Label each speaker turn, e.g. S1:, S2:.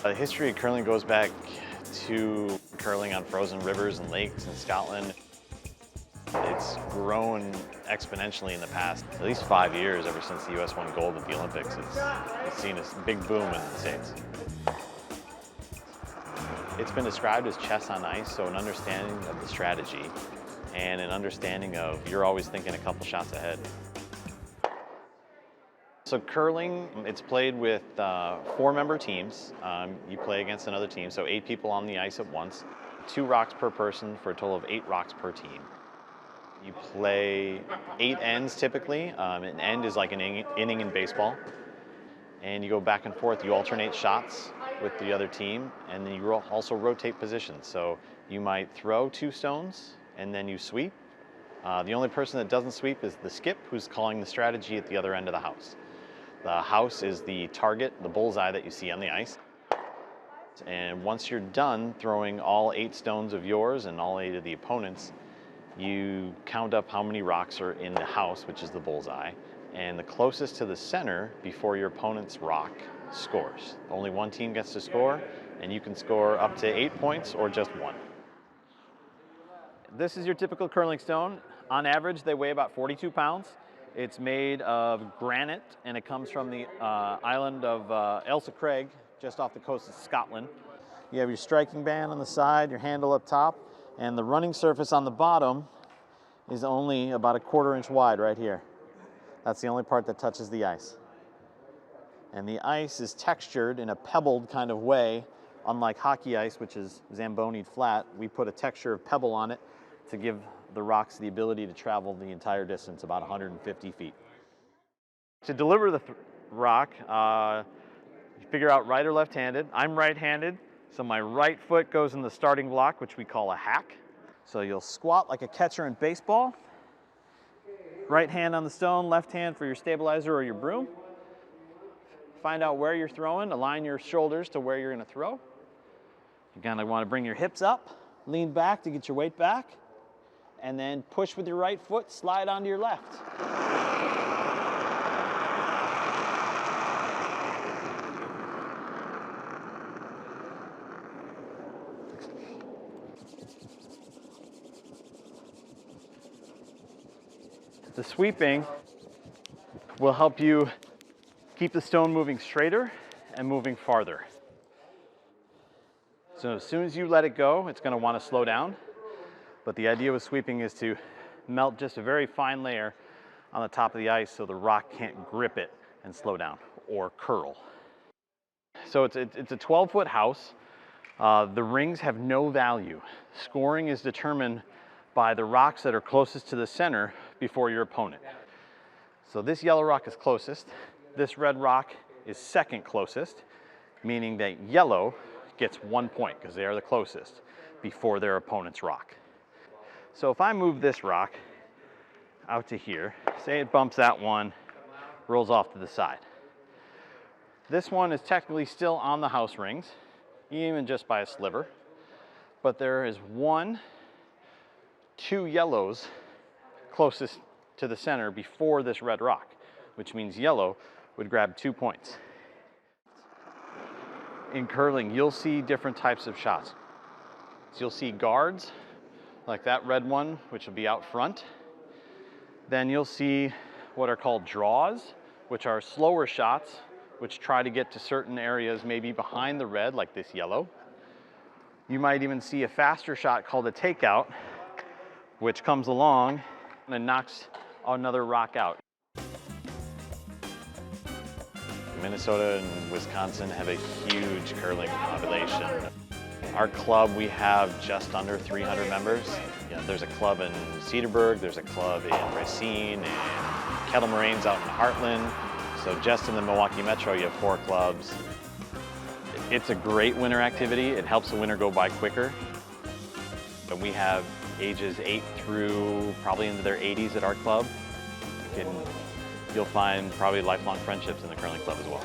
S1: The history of curling goes back to curling on frozen rivers and lakes in Scotland. It's grown exponentially in the past at least 5 years, ever since the U.S. won gold at the Olympics. It's seen a big boom in the States. It's been described as chess on ice, so an understanding of the strategy and an understanding of you're always thinking a couple shots ahead. So curling, it's played with 4-member teams. You play against another team, so 8 people on the ice at once. 2 rocks per person for a total of 8 rocks per team. You play 8 ends typically. An end is like an inning in baseball. And you go back and forth. You alternate shots with the other team, and then you also rotate positions. So you might throw 2 stones, and then you sweep. The only person that doesn't sweep is the skip, who's calling the strategy at the other end of the house. The house is the target, the bullseye that you see on the ice. And once you're done throwing all 8 stones of yours and all 8 of the opponents, you count up how many rocks are in the house, which is the bullseye, and the closest to the center before your opponent's rock scores. Only one team gets to score, and you can score up to 8 points or just 1. This is your typical curling stone. On average, they weigh about 42 pounds. It's made of granite, and it comes from the island of Ailsa Craig, just off the coast of Scotland. You have your striking band on the side, your handle up top, and the running surface on the bottom is only about a 1/4 inch wide right here. That's the only part that touches the ice. And the ice is textured in a pebbled kind of way. Unlike hockey ice, which is Zambonied flat, we put a texture of pebble on it to give the rocks the ability to travel the entire distance, about 150 feet. To deliver the rock, you figure out right or left-handed. I'm right-handed, so my right foot goes in the starting block, which we call a hack. So you'll squat like a catcher in baseball. Right hand on the stone, left hand for your stabilizer or your broom. Find out where you're throwing, align your shoulders to where you're going to throw. You're going to want to bring your hips up, lean back to get your weight back, and then push with your right foot, slide onto your left. The sweeping will help you keep the stone moving straighter and moving farther. So as soon as you let it go, it's going to want to slow down. But the idea with sweeping is to melt just a very fine layer on the top of the ice so the rock can't grip it and slow down or curl. So it's a 12-foot house. The rings have no value. Scoring is determined by the rocks that are closest to the center before your opponent. So this yellow rock is closest. This red rock is second closest, meaning that yellow gets 1 point because they are the closest before their opponent's rock. So if I move this rock out to here, say it bumps that one, rolls off to the side. This one is technically still on the house rings, even just by a sliver, but there is 2 yellows closest to the center before this red rock, which means yellow would grab 2 points. In curling, you'll see different types of shots. So you'll see guards, like that red one, which will be out front. Then you'll see what are called draws, which are slower shots, which try to get to certain areas maybe behind the red, like this yellow. You might even see a faster shot called a takeout, which comes along and knocks another rock out. Minnesota and Wisconsin have a huge curling population. Our club, we have just under 300 members. There's a club in Cedarburg, there's a club in Racine, and Kettle Moraines out in Heartland. So just in the Milwaukee Metro, you have 4 clubs. It's a great winter activity. It helps the winter go by quicker. And we have ages 8 through probably into their 80s at our club. You'll find probably lifelong friendships in the curling club as well.